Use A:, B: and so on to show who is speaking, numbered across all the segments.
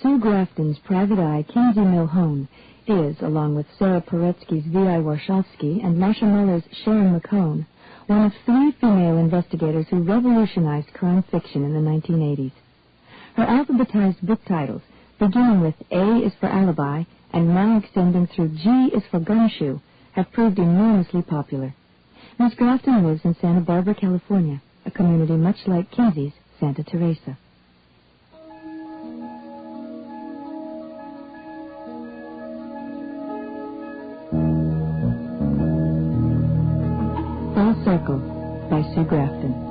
A: Sue Grafton's private eye, Kinsey Milhone, is, along with Sarah Paretsky's V.I. Warshawski and Marcia Muller's Sharon McCone, one of 3 female investigators who revolutionized crime fiction in the 1980s. Her alphabetized book titles, beginning with A is for Alibi and now extending through G is for Gumshoe, have proved enormously popular. Miss Grafton lives in Santa Barbara, California, a community much like Kinsey's Santa Teresa. Full Circle by Sue Grafton.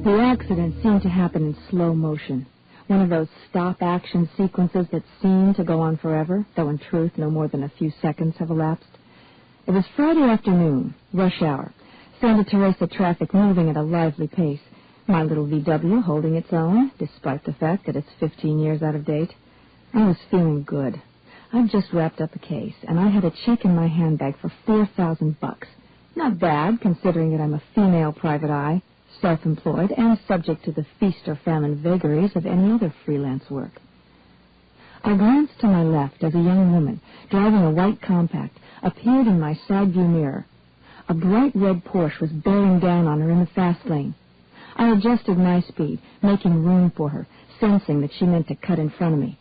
A: The accident seemed to happen in slow motion, one of those stop-action sequences that seem to go on forever, though in truth no more than a few seconds have elapsed. It was Friday afternoon, rush hour, Santa Teresa traffic moving at a lively pace, my little VW holding its own, despite the fact that it's 15 years out of date. I was feeling good. I'd just wrapped up a case, and I had a check in my handbag for $4,000. Not bad, considering that I'm a female private eye, self-employed, and subject to the feast or famine vagaries of any other freelance work. I glanced to my left as a young woman, driving a white compact, appeared in my side view mirror. A bright red Porsche was bearing down on her in the fast lane. I adjusted my speed, making room for her, sensing that she meant to cut in front of me.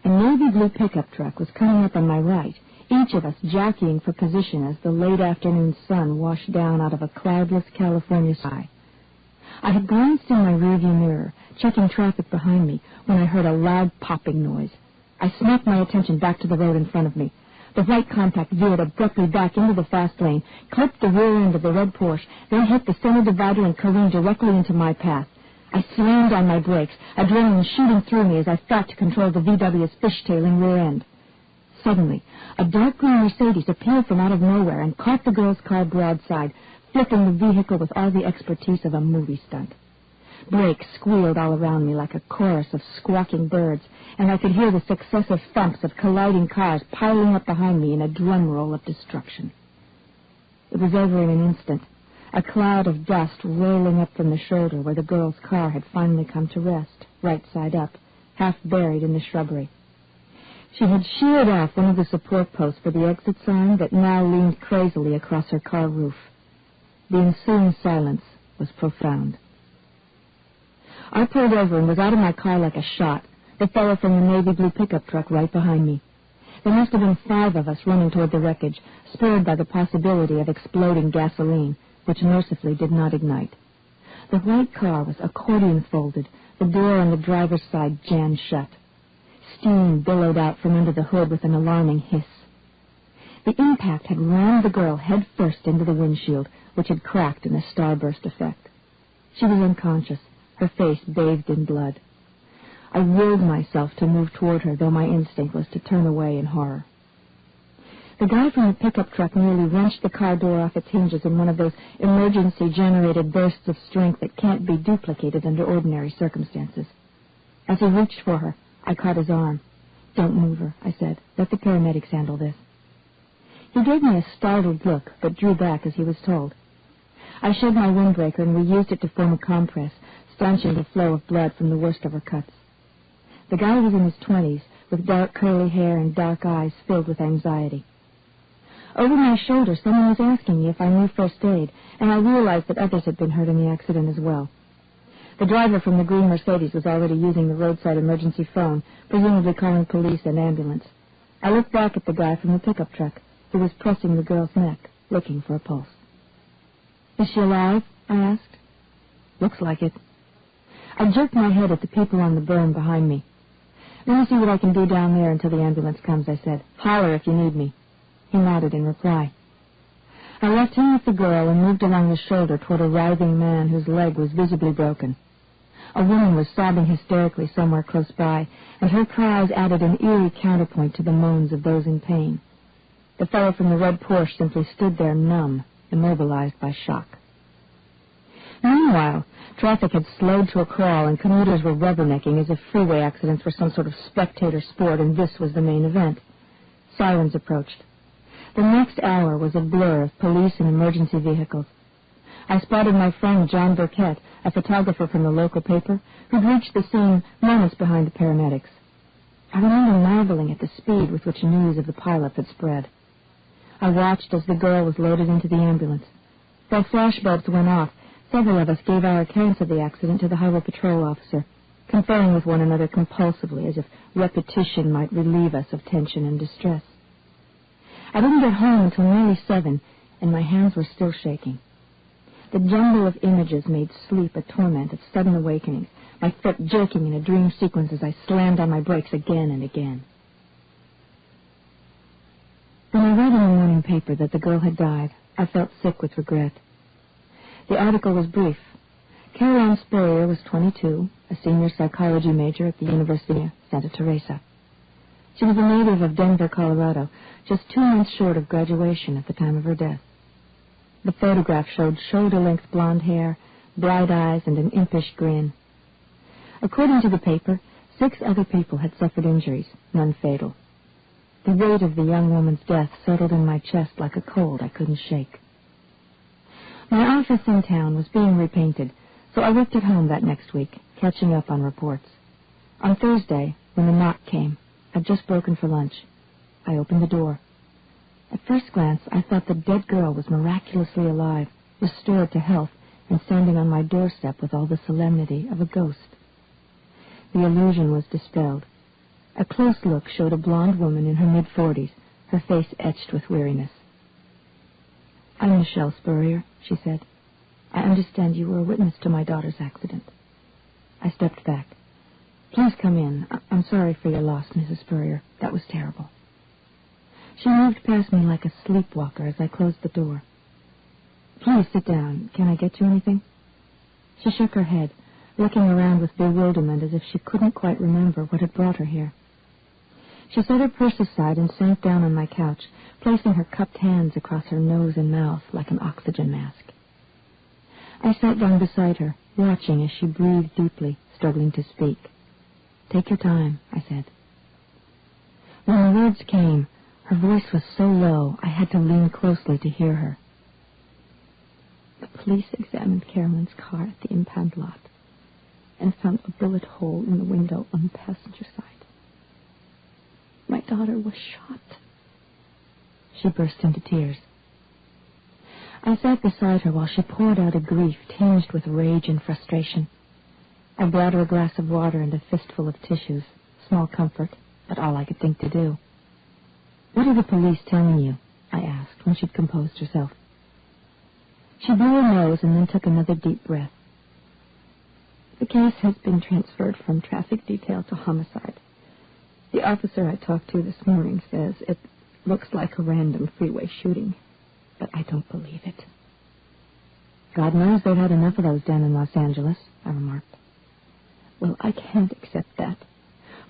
A: A navy blue pickup truck was coming up on my right, each of us jockeying for position as the late afternoon sun washed down out of a cloudless California sky. I had glanced in my rearview mirror, checking traffic behind me, when I heard a loud popping noise. I snapped my attention back to the road in front of me. The white compact veered abruptly back into the fast lane, clipped the rear end of the red Porsche, then hit the center divider and careened directly into my path. I slammed on my brakes, adrenaline shooting through me as I fought to control the VW's fishtailing rear end. Suddenly, a dark green Mercedes appeared from out of nowhere and caught the girl's car broadside, flipping the vehicle with all the expertise of a movie stunt. Brakes squealed all around me like a chorus of squawking birds, and I could hear the successive thumps of colliding cars piling up behind me in a drum roll of destruction. It was over in an instant, a cloud of dust rolling up from the shoulder where the girl's car had finally come to rest, right side up, half buried in the shrubbery. She had sheared off one of the support posts for the exit sign that now leaned crazily across her car roof. The ensuing silence was profound. I pulled over and was out of my car like a shot, the fellow from the navy blue pickup truck right behind me. There must have been 5 of us running toward the wreckage, spurred by the possibility of exploding gasoline, which mercifully did not ignite. The white car was accordion-folded, the door on the driver's side jammed shut. Steam billowed out from under the hood with an alarming hiss. The impact had rammed the girl head first into the windshield, which had cracked in a starburst effect. She was unconscious, her face bathed in blood. I willed myself to move toward her, though my instinct was to turn away in horror. The guy from the pickup truck nearly wrenched the car door off its hinges in one of those emergency-generated bursts of strength that can't be duplicated under ordinary circumstances. As he reached for her, I caught his arm. "Don't move her," I said. "Let the paramedics handle this." He gave me a startled look, but drew back as he was told. I shed my windbreaker, and we used it to form a compress, stanching the flow of blood from the worst of her cuts. The guy was in his 20s, with dark curly hair and dark eyes filled with anxiety. Over my shoulder, someone was asking me if I knew first aid, and I realized that others had been hurt in the accident as well. The driver from the green Mercedes was already using the roadside emergency phone, presumably calling police and ambulance. I looked back at the guy from the pickup truck, who was pressing the girl's neck, looking for a pulse. "Is she alive?" I asked. "Looks like it." I jerked my head at the people on the berm behind me. "Let me see what I can do down there until the ambulance comes," I said. "Holler if you need me." He nodded in reply. I left him with the girl and moved along the shoulder toward a writhing man whose leg was visibly broken. A woman was sobbing hysterically somewhere close by, and her cries added an eerie counterpoint to the moans of those in pain. The fellow from the red Porsche simply stood there numb, immobilized by shock. Meanwhile, traffic had slowed to a crawl, and commuters were rubbernecking as if freeway accidents were some sort of spectator sport, and this was the main event. Sirens approached. The next hour was a blur of police and emergency vehicles. I spotted my friend John Burkett, a photographer from the local paper, who'd reached the scene moments behind the paramedics. I remember marveling at the speed with which news of the pileup had spread. I watched as the girl was loaded into the ambulance. While flashbulbs went off, several of us gave our accounts of the accident to the highway patrol officer, conferring with one another compulsively as if repetition might relieve us of tension and distress. I didn't get home until nearly 7, and my hands were still shaking. The jumble of images made sleep a torment of sudden awakenings, my foot jerking in a dream sequence as I slammed on my brakes again and again. When I read in the morning paper that the girl had died, I felt sick with regret. The article was brief. Caroline Spurrier was 22, a senior psychology major at the University of Santa Teresa. She was a native of Denver, Colorado, just 2 months short of graduation at the time of her death. The photograph showed shoulder-length blonde hair, bright eyes, and an impish grin. According to the paper, 6 other people had suffered injuries, none fatal. The weight of the young woman's death settled in my chest like a cold I couldn't shake. My office in town was being repainted, so I worked at home that next week, catching up on reports. On Thursday, when the knock came, I'd just broken for lunch. I opened the door. At first glance, I thought the dead girl was miraculously alive, restored to health, and standing on my doorstep with all the solemnity of a ghost. The illusion was dispelled. A close look showed a blonde woman in her mid-40s, her face etched with weariness. "I'm Michelle Spurrier," she said. "I understand you were a witness to my daughter's accident." I stepped back. "Please come in. I'm sorry for your loss, Mrs. Spurrier. That was terrible." She moved past me like a sleepwalker as I closed the door. "Please sit down. Can I get you anything?" She shook her head, looking around with bewilderment as if she couldn't quite remember what had brought her here. She set her purse aside and sank down on my couch, placing her cupped hands across her nose and mouth like an oxygen mask. I sat down beside her, watching as she breathed deeply, struggling to speak. "Take your time," I said. When the words came, her voice was so low I had to lean closely to hear her. "The police examined Carolyn's car at the impound lot and found a bullet hole in the window on the passenger side. My daughter was shot." She burst into tears. I sat beside her while she poured out a grief tinged with rage and frustration. I brought her a glass of water and a fistful of tissues, small comfort, but all I could think to do. "What are the police telling you?" I asked when she'd composed herself. She blew her nose and then took another deep breath. "The case has been transferred from traffic detail to homicide. The officer I talked to this morning says it looks like a random freeway shooting, but I don't believe it." "God knows they've had enough of those down in Los Angeles," I remarked. "Well, I can't accept that.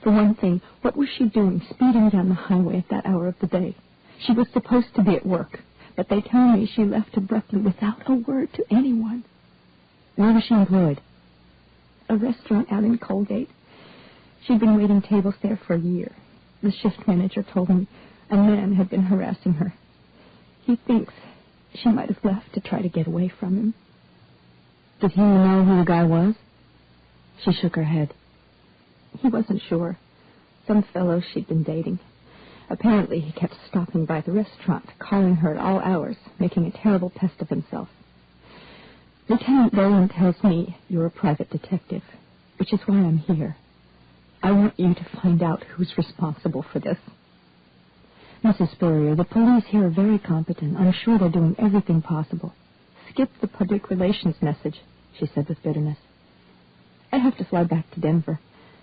A: For one thing, what was she doing speeding down the highway at that hour of the day? She was supposed to be at work, but they tell me she left abruptly without a word to anyone." "Where was she employed?" "A restaurant out in Colgate. She'd been waiting tables there for a year. The shift manager told me a man had been harassing her. He thinks she might have left to try to get away from him." "Did he know who the guy was?" She shook her head. "He wasn't sure. Some fellow she'd been dating. Apparently he kept stopping by the restaurant, calling her at all hours, making a terrible pest of himself. Lieutenant Bowen tells me you're a private detective, which is why I'm here. I want you to find out who's responsible for this." "Mrs. Spurrier, the police here are very competent. I'm sure they're doing everything possible." "Skip the public relations message," she said with bitterness. "I have to fly back to Denver.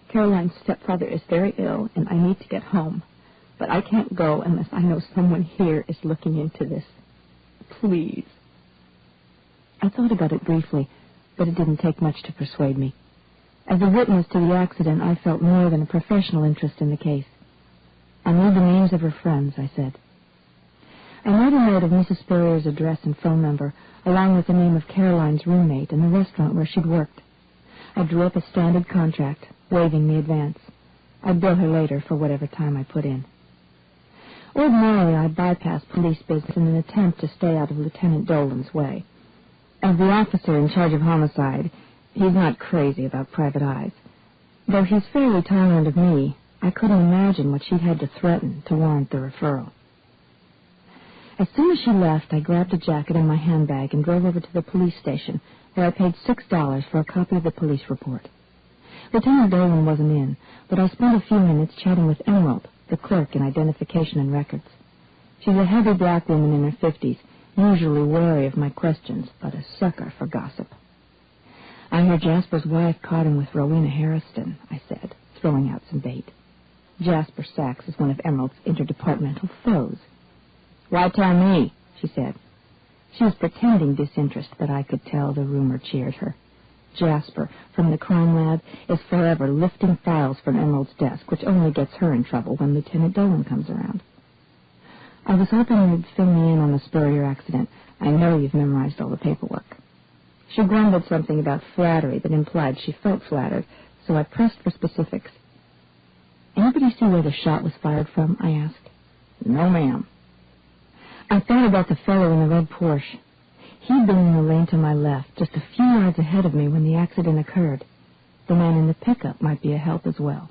A: Caroline's stepfather is very ill, and I need to get home. But I can't go unless I know someone here is looking into this. Please." I thought about it briefly, but it didn't take much to persuade me. As a witness to the accident, I felt more than a professional interest in the case. "I need the names of her friends," I said. I made a note of Mrs. Spurrier's address and phone number, along with the name of Caroline's roommate and the restaurant where she'd worked. I drew up a standard contract, waiving the advance. I'd bill her later for whatever time I put in. Ordinarily, I bypass police business in an attempt to stay out of Lieutenant Dolan's way. As the officer in charge of homicide, he's not crazy about private eyes. Though he's fairly tolerant of me, I couldn't imagine what she'd had to threaten to warrant the referral. As soon as she left, I grabbed a jacket and my handbag and drove over to the police station, where I paid $6 for a copy of the police report. Lieutenant Dolan wasn't in, but I spent a few minutes chatting with Emerald, the clerk in identification and records. She's a heavy black woman in her 50s, usually wary of my questions, but a sucker for gossip. I hear Jasper's wife caught him with Rowena Harrison, I said, throwing out some bait. Jasper Sachs is one of Emerald's interdepartmental foes. Why tell me? She said. She was pretending disinterest, but I could tell the rumor cheered her. Jasper, from the crime lab, is forever lifting files from Emerald's desk, which only gets her in trouble when Lieutenant Dolan comes around. I was hoping you'd fill me in on the Spurrier accident. I know you've memorized all the paperwork. She grumbled something about flattery that implied she felt flattered, so I pressed for specifics. Anybody see where the shot was fired from? I asked. No, ma'am. I thought about the fellow in the red Porsche. He'd been in the lane to my left, just a few yards ahead of me when the accident occurred. The man in the pickup might be a help as well.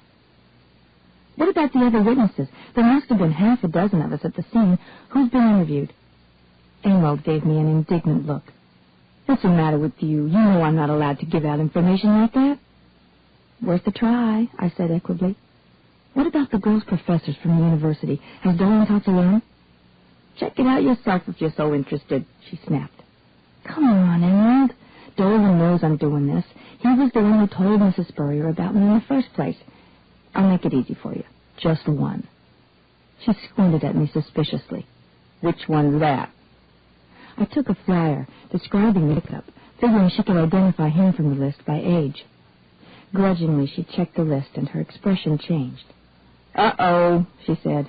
A: What about the other witnesses? There must have been half a dozen of us at the scene. Who's been interviewed? Emerald gave me an indignant look. What's the matter with you? You know I'm not allowed to give out information like that. Worth a try, I said equably. What about the girls' professors from the university? Has Dolan talked to them? Check it out yourself if you're so interested, she snapped. Come on, Emerald. Dolan knows I'm doing this. He was the one who told Mrs. Spurrier about me in the first place. I'll make it easy for you. Just one. She squinted at me suspiciously. Which one's that? I took a flyer describing the pickup, figuring she could identify him from the list by age. Grudgingly, she checked the list, and her expression changed. Uh-oh, she said.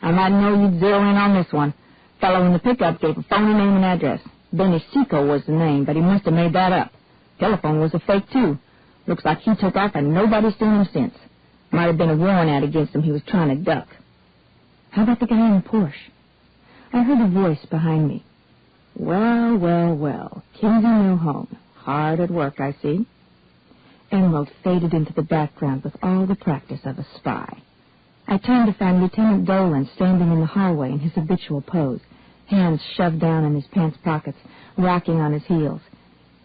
A: I might know you'd zero in on this one. Fellow in the pickup gave a phony name and address. Benny Seco was the name, but he must have made that up. Telephone was a fake, too. Looks like he took off and nobody's seen him since. Might have been a warrant out against him he was trying to duck. How about the guy in the Porsche? I heard a voice behind me. Well, well, well. Kinsey no home. Hard at work, I see. Emerald faded into the background with all the practice of a spy. I turned to find Lieutenant Dolan standing in the hallway in his habitual pose, hands shoved down in his pants pockets, rocking on his heels.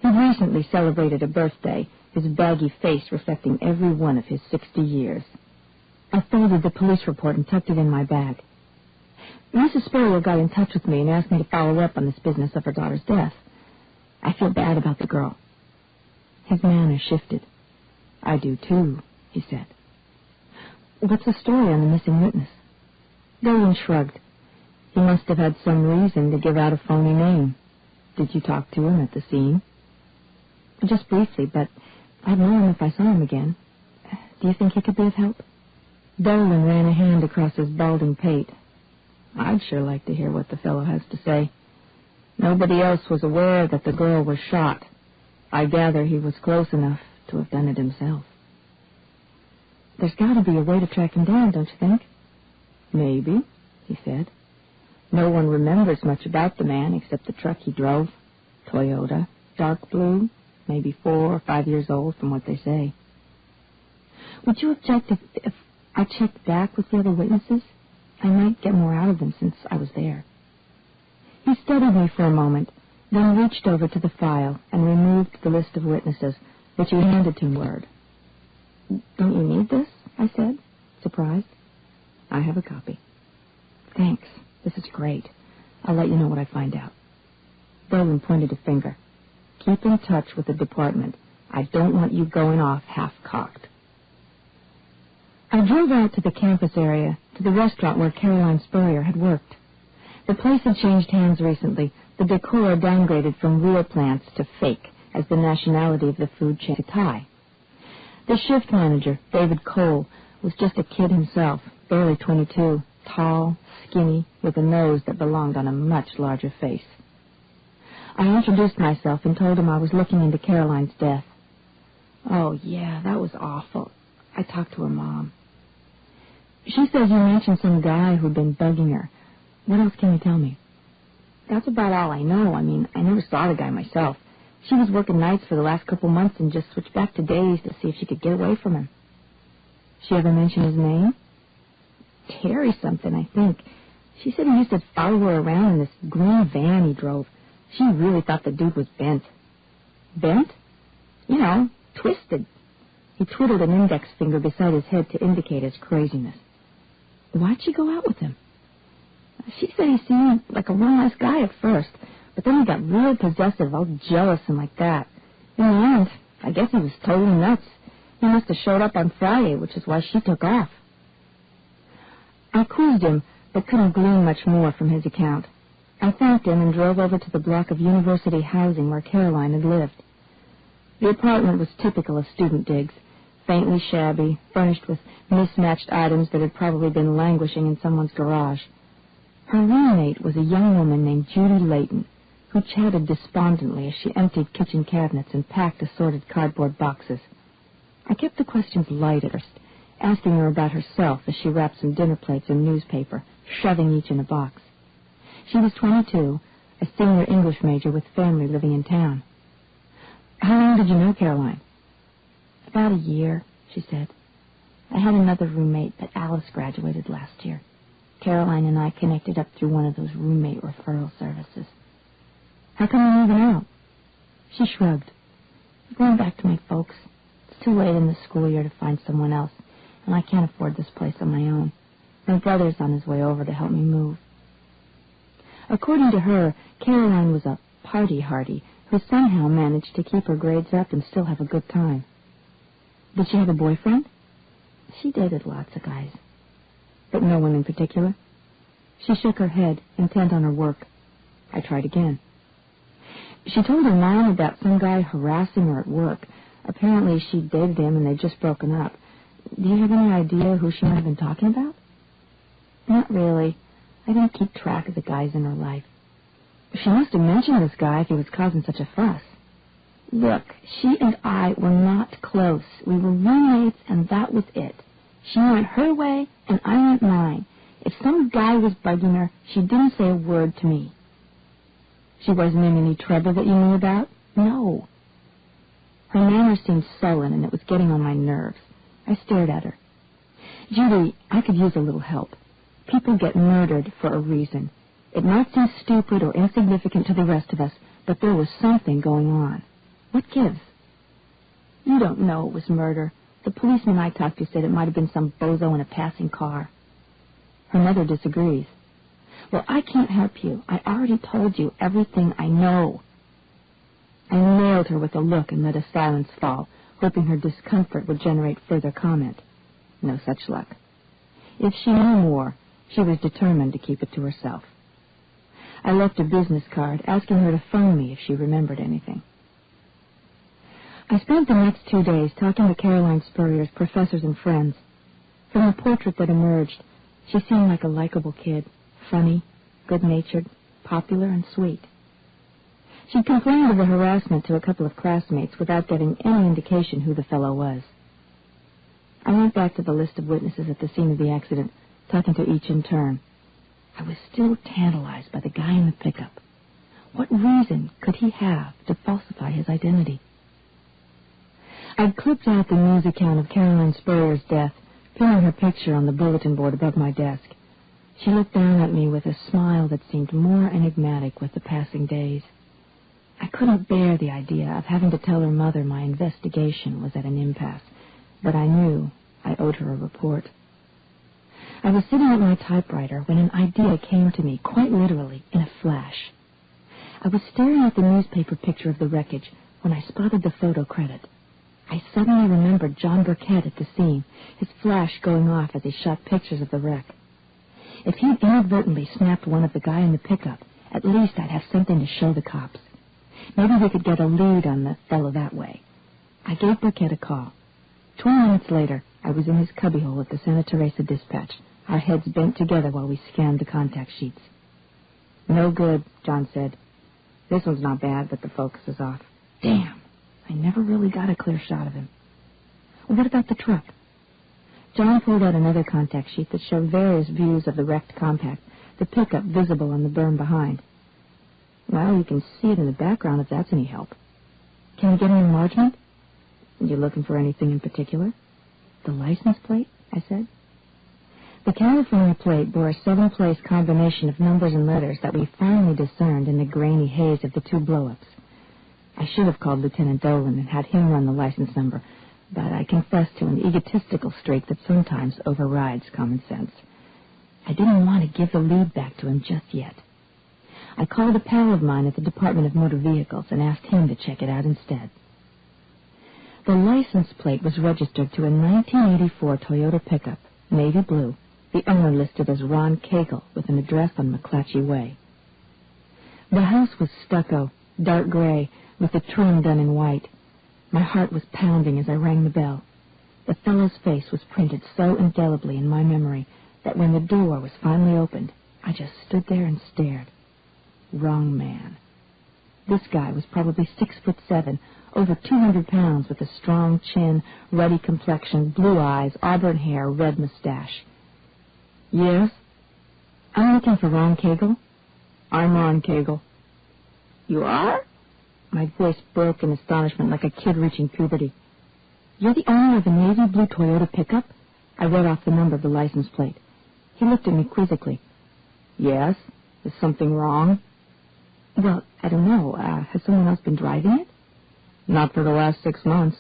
A: He'd recently celebrated a birthday, his baggy face reflecting every one of his 60 years. I folded the police report and tucked it in my bag. Mrs. Spurrier got in touch with me and asked me to follow up on this business of her daughter's death. I feel bad about the girl. His manner shifted. I do, too, he said. What's the story on the missing witness? Dolan shrugged. He must have had some reason to give out a phony name. Did you talk to him at the scene? Just briefly, but I'd know him if I saw him again. Do you think he could be of help? Dolan ran a hand across his balding pate. I'd sure like to hear what the fellow has to say. Nobody else was aware that the girl was shot. I gather he was close enough to have done it himself. There's got to be a way to track him down, don't you think? Maybe, he said. No one remembers much about the man except the truck he drove. Toyota, dark blue, maybe 4 or 5 years old from what they say. Would you object if I checked back with the other witnesses? I might get more out of them since I was there. He studied me for a moment, then reached over to the file and removed the list of witnesses, which he handed to Word. Don't you need this? I said, surprised. I have a copy. Thanks. This is great. I'll let you know what I find out. Dolan pointed a finger. Keep in touch with the department. I don't want you going off half-cocked. I drove out to the campus area, to the restaurant where Caroline Spurrier had worked. The place had changed hands recently, the decor downgraded from real plants to fake, as the nationality of the food chain to Thai. The shift manager, David Cole, was just a kid himself, barely 22, tall, skinny, with a nose that belonged on a much larger face. I introduced myself and told him I was looking into Caroline's death. Oh, yeah, that was awful. I talked to her mom. She says you mentioned some guy who'd been bugging her. What else can you tell me? That's about all I know. I mean, I never saw the guy myself. She was working nights for the last couple months and just switched back to days to see if she could get away from him. She ever mention his name? Terry something, I think. She said he used to follow her around in this green van he drove. She really thought the dude was bent. Bent? You know, twisted. He twiddled an index finger beside his head to indicate his craziness. Why'd she go out with him? She said he seemed like a real nice guy at first, but then he got real possessive, all jealous and like that. In the end, I guess he was totally nuts. He must have showed up on Friday, which is why she took off. I quizzed him, but couldn't glean much more from his account. I thanked him and drove over to the block of university housing where Caroline had lived. The apartment was typical of student digs, faintly shabby, furnished with mismatched items that had probably been languishing in someone's garage. Her roommate was a young woman named Judy Layton, who chatted despondently as she emptied kitchen cabinets and packed assorted cardboard boxes. I kept the questions light at first, asking her about herself as she wrapped some dinner plates in newspaper, shoving each in a box. She was 22, a senior English major with family living in town. How long did you know Caroline? About a year, she said. I had another roommate, but Alice graduated last year. Caroline and I connected up through one of those roommate referral services. How come you're moving out? She shrugged. I'm going back to my folks. It's too late in the school year to find someone else, and I can't afford this place on my own. My brother's on his way over to help me move. According to her, Caroline was a party hardy who somehow managed to keep her grades up and still have a good time. Did she have a boyfriend? She dated lots of guys. But no one in particular? She shook her head, intent on her work. I tried again. She told her mom about some guy harassing her at work. Apparently she dated him and they'd just broken up. Do you have any idea who she might have been talking about? Not really. I didn't keep track of the guys in her life. She must have mentioned this guy if he was causing such a fuss. Look, she and I were not close. We were roommates, and that was it. She went her way, and I went mine. If some guy was bugging her, she didn't say a word to me. She wasn't in any trouble that you knew about? No. Her manner seemed sullen, and it was getting on my nerves. I stared at her. Judy, I could use a little help. People get murdered for a reason. It might seem stupid or insignificant to the rest of us, but there was something going on. What gives? You don't know it was murder. The policeman I talked to said it might have been some bozo in a passing car. Her mother disagrees. Well, I can't help you. I already told you everything I know. I nailed her with a look and let a silence fall, hoping her discomfort would generate further comment. No such luck. If she knew more, she was determined to keep it to herself. I left a business card asking her to phone me if she remembered anything. I spent the next 2 days talking to Caroline Spurrier's professors and friends. From the portrait that emerged, she seemed like a likable kid, funny, good-natured, popular, and sweet. She complained of the harassment to a couple of classmates without getting any indication who the fellow was. I went back to the list of witnesses at the scene of the accident, talking to each in turn. I was still tantalized by the guy in the pickup. What reason could he have to falsify his identity? I'd clipped out the news account of Caroline Spurrier's death, pinning her picture on the bulletin board above my desk. She looked down at me with a smile that seemed more enigmatic with the passing days. I couldn't bear the idea of having to tell her mother my investigation was at an impasse, but I knew I owed her a report. I was sitting at my typewriter when an idea came to me, quite literally, in a flash. I was staring at the newspaper picture of the wreckage when I spotted the photo credit. I suddenly remembered John Burkett at the scene, his flash going off as he shot pictures of the wreck. If he'd inadvertently snapped one of the guy in the pickup, at least I'd have something to show the cops. Maybe we could get a lead on the fellow that way. I gave Burkett a call. 20 minutes later, I was in his cubbyhole at the Santa Teresa Dispatch, our heads bent together while we scanned the contact sheets. No good, John said. This one's not bad, but the focus is off. Damn, I never really got a clear shot of him. What about the truck? John pulled out another contact sheet that showed various views of the wrecked compact, the pickup visible on the berm behind. Well, you can see it in the background if that's any help. Can we get an enlargement? You looking for anything in particular? The license plate, I said. The California plate bore a 7-place combination of numbers and letters that we finally discerned in the grainy haze of the 2 blow-ups. I should have called Lieutenant Dolan and had him run the license number, but I confess to an egotistical streak that sometimes overrides common sense. I didn't want to give the lead back to him just yet. I called a pal of mine at the Department of Motor Vehicles and asked him to check it out instead. The license plate was registered to a 1984 Toyota pickup, navy blue, the owner listed as Ron Cagle, with an address on McClatchy Way. The house was stucco, dark gray, with the trim done in white. My heart was pounding as I rang the bell. The fellow's face was printed so indelibly in my memory that when the door was finally opened, I just stood there and stared. Wrong man. This guy was probably 6'7", over 200 pounds, with a strong chin, ruddy complexion, blue eyes, auburn hair, red mustache. Yes? I'm looking for Ron Cagle. I'm Ron Cagle. You are? My voice broke in astonishment like a kid reaching puberty. You're the owner of a navy blue Toyota pickup? I read off the number of the license plate. He looked at me quizzically. Yes? Is something wrong? Well, I don't know. Has someone else been driving it? Not for the last 6 months.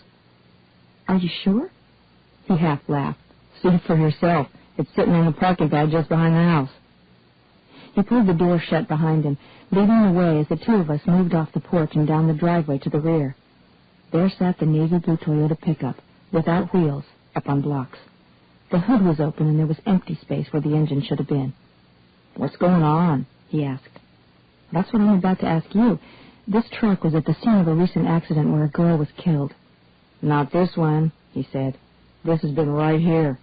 A: Are you sure? He half laughed. See for yourself. It's sitting on the parking pad just behind the house. He pulled the door shut behind him, leading the way as the 2 of us moved off the porch and down the driveway to the rear. There sat the navy blue Toyota pickup, without wheels, up on blocks. The hood was open and there was empty space where the engine should have been. What's going on? He asked. That's what I'm about to ask you. This truck was at the scene of a recent accident where a girl was killed. Not this one, he said. This has been right here.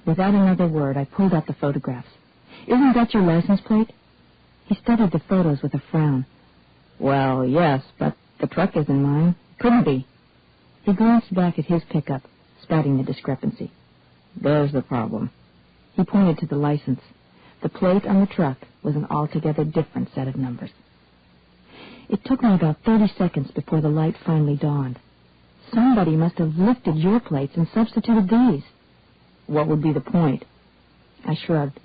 A: Without another word, I pulled out the photographs. Isn't that your license plate? He studied the photos with a frown. Well, yes, but the truck isn't mine. Couldn't be. He glanced back at his pickup, spotting the discrepancy. There's the problem. He pointed to the license. The plate on the truck was an altogether different set of numbers. It took me about 30 seconds before the light finally dawned. Somebody must have lifted your plates and substituted these. What would be the point? I shrugged.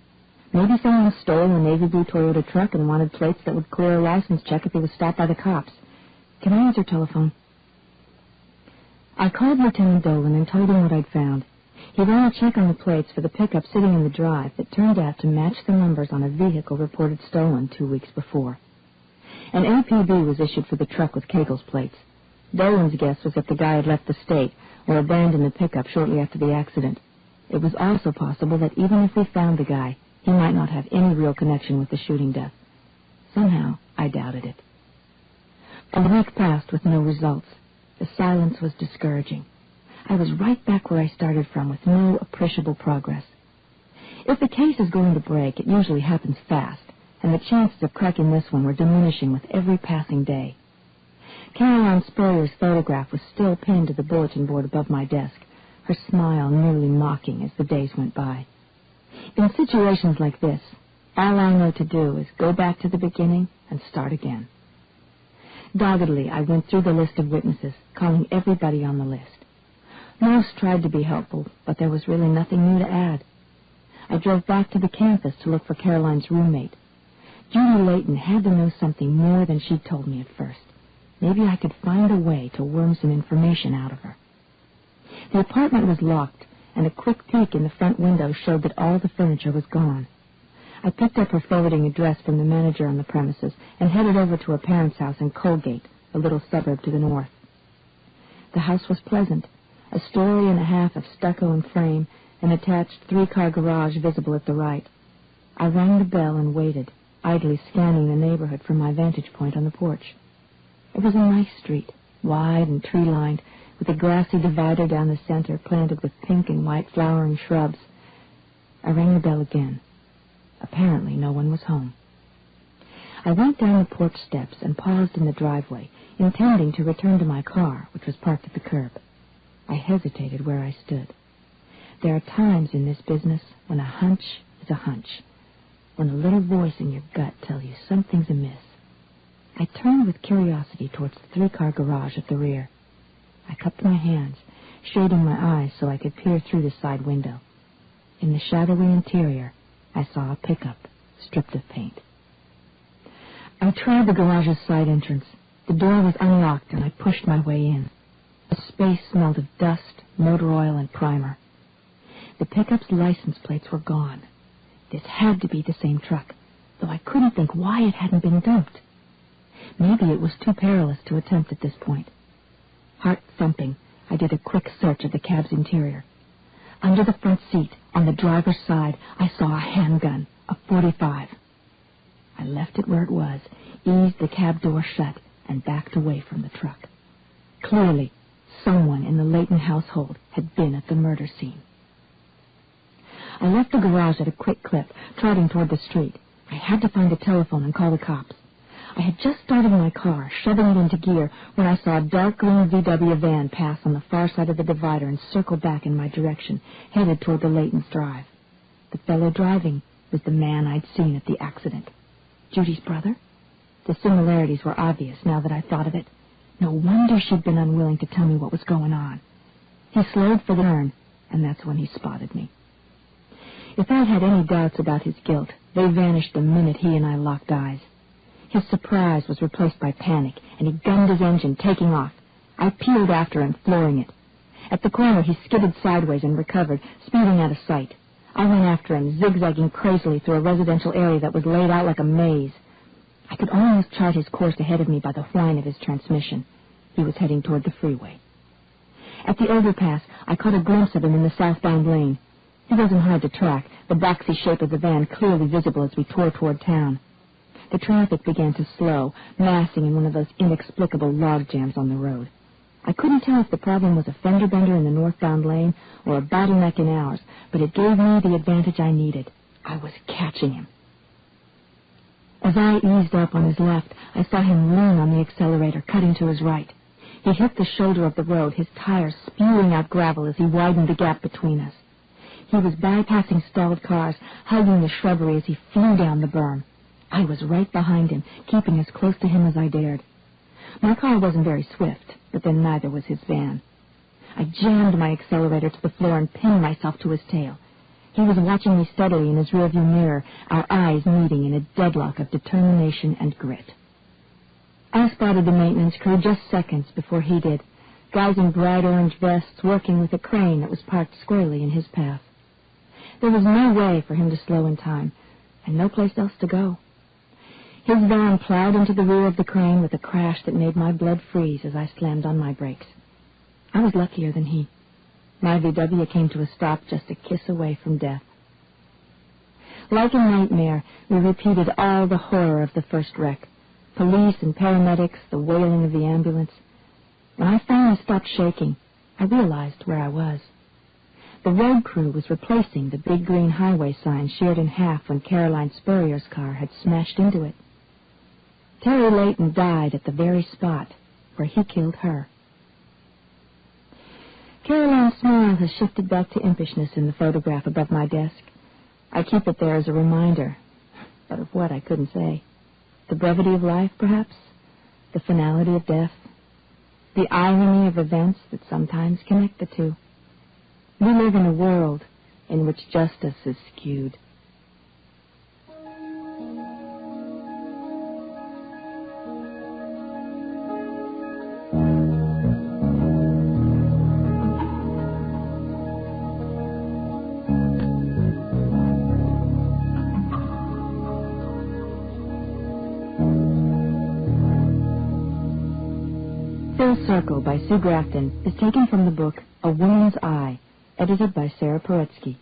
A: Maybe someone stole a navy blue Toyota truck and wanted plates that would clear a license check if he was stopped by the cops. Can I use your telephone? I called Lieutenant Dolan and told him what I'd found. He ran a check on the plates for the pickup sitting in the drive that turned out to match the numbers on a vehicle reported stolen 2 weeks before. An APB was issued for the truck with Cagle's plates. Dolan's guess was that the guy had left the state or abandoned the pickup shortly after the accident. It was also possible that even if we found the guy, he might not have any real connection with the shooting death. Somehow, I doubted it. A week passed with no results. The silence was discouraging. I was right back where I started from with no appreciable progress. If the case is going to break, it usually happens fast, and the chances of cracking this one were diminishing with every passing day. Caroline Spurrier's photograph was still pinned to the bulletin board above my desk, her smile nearly mocking as the days went by. In situations like this, all I know to do is go back to the beginning and start again. Doggedly, I went through the list of witnesses, calling everybody on the list. Most tried to be helpful, but there was really nothing new to add. I drove back to the campus to look for Caroline's roommate. Judy Layton had to know something more than she'd told me at first. Maybe I could find a way to worm some information out of her. The apartment was locked, and a quick peek in the front window showed that all the furniture was gone. I picked up her forwarding address from the manager on the premises and headed over to her parents' house in Colgate, a little suburb to the north. The house was pleasant, a story and a half of stucco and frame, an attached 3-car garage visible at the right. I rang the bell and waited, idly scanning the neighborhood from my vantage point on the porch. It was a nice street, wide and tree-lined, with a grassy divider down the center planted with pink and white flowering shrubs. I rang the bell again. Apparently no one was home. I went down the porch steps and paused in the driveway, intending to return to my car, which was parked at the curb. I hesitated where I stood. There are times in this business when a hunch is a hunch, when a little voice in your gut tells you something's amiss. I turned with curiosity towards the 3-car garage at the rear. I cupped my hands, shading my eyes so I could peer through the side window. In the shadowy interior, I saw a pickup, stripped of paint. I tried the garage's side entrance. The door was unlocked, and I pushed my way in. The space smelled of dust, motor oil, and primer. The pickup's license plates were gone. This had to be the same truck, though I couldn't think why it hadn't been dumped. Maybe it was too perilous to attempt at this point. Heart thumping, I did a quick search of the cab's interior. Under the front seat, on the driver's side, I saw a handgun, a .45. I left it where it was, eased the cab door shut, and backed away from the truck. Clearly, someone in the Layton household had been at the murder scene. I left the garage at a quick clip, trotting toward the street. I had to find a telephone and call the cops. I had just started my car, shoving it into gear, when I saw a dark green VW van pass on the far side of the divider and circle back in my direction, headed toward the Layton's drive. The fellow driving was the man I'd seen at the accident. Judy's brother? The similarities were obvious now that I thought of it. No wonder she'd been unwilling to tell me what was going on. He slowed for the turn, and that's when he spotted me. If I'd had any doubts about his guilt, they vanished the minute he and I locked eyes. His surprise was replaced by panic, and he gunned his engine, taking off. I peeled after him, flooring it. At the corner, he skidded sideways and recovered, speeding out of sight. I went after him, zigzagging crazily through a residential area that was laid out like a maze. I could almost chart his course ahead of me by the whine of his transmission. He was heading toward the freeway. At the overpass, I caught a glimpse of him in the southbound lane. He wasn't hard to track, the boxy shape of the van clearly visible as we tore toward town. The traffic began to slow, massing in one of those inexplicable log jams on the road. I couldn't tell if the problem was a fender bender in the northbound lane or a bottleneck in ours, but it gave me the advantage I needed. I was catching him. As I eased up on his left, I saw him lean on the accelerator, cutting to his right. He hit the shoulder of the road, his tires spewing out gravel as he widened the gap between us. He was bypassing stalled cars, hugging the shrubbery as he flew down the berm. I was right behind him, keeping as close to him as I dared. My car wasn't very swift, but then neither was his van. I jammed my accelerator to the floor and pinned myself to his tail. He was watching me steadily in his rearview mirror, our eyes meeting in a deadlock of determination and grit. I spotted the maintenance crew just seconds before he did, guys in bright orange vests working with a crane that was parked squarely in his path. There was no way for him to slow in time, and no place else to go. His van plowed into the rear of the crane with a crash that made my blood freeze as I slammed on my brakes. I was luckier than he. My VW came to a stop just a kiss away from death. Like a nightmare, we repeated all the horror of the first wreck. Police and paramedics, the wailing of the ambulance. When I finally stopped shaking, I realized where I was. The road crew was replacing the big green highway sign sheared in half when Caroline Spurrier's car had smashed into it. Terry Layton died at the very spot where he killed her. Caroline's smile has shifted back to impishness in the photograph above my desk. I keep it there as a reminder, but of what I couldn't say. The brevity of life, perhaps? The finality of death? The irony of events that sometimes connect the two? We live in a world in which justice is skewed. Circle by Sue Grafton is taken from the book A Woman's Eye, edited by Sarah Poretsky.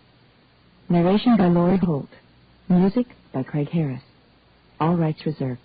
A: Narration by Laurie Holt. Music by Craig Harris. All rights reserved.